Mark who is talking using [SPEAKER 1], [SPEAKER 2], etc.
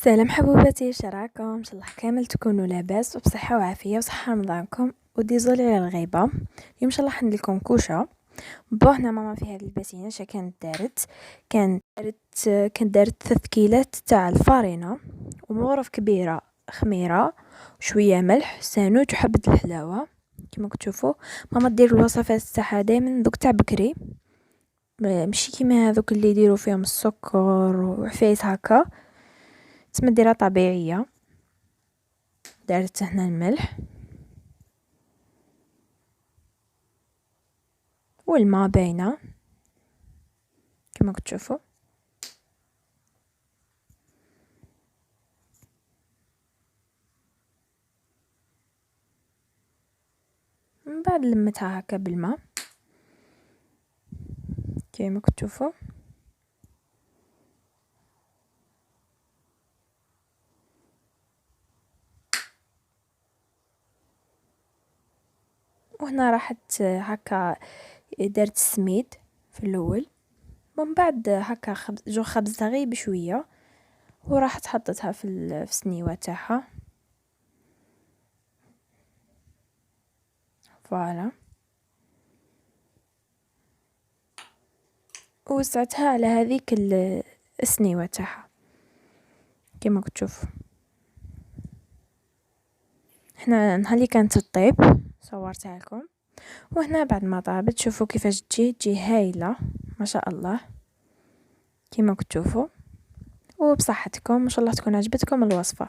[SPEAKER 1] سلام حبوباتي، شراكم ان شاء الله كامل تكونوا لاباس وبصحه وعافيه وصحه رمضانكم. وديزولي على الغيبه. اليوم ان شاء الله حندير كوشه. بو هنا ماما في هذه الباتينه كانت دارت 3 كيلات تاع الفارينه ومغرف كبيره خميره وشويه ملح سانوت وحبه الحلاوه. كما كتشوفوا ماما دير الوصفات تاعها دائما دوك تاع بكري، ماشي كيما هذوك اللي يديروا فيهم السكر وعفايس هكا، تسمى ديرها طبيعيه. دارت هنا الملح والماء باينه كما كتشوفوا. من بعد لمتها هكا بالماء كما كتشوفوا. وهنا راحت هكا دارت السميد في الاول، ومن بعد هكا خبزتها غير بشويه وراحت حطتها في السنيوه تاعها. فوالا ووسعتها على هذيك السنيوه تاعها كما كتشوف. هنا نهار اللي كانت تطيب صورتها لكم، وهنا بعد ما طابت شوفوا كيفاش تجي هايله ما شاء الله كما كتشوفوا. وبصحتكم ان شاء الله تكون عجبتكم الوصفه.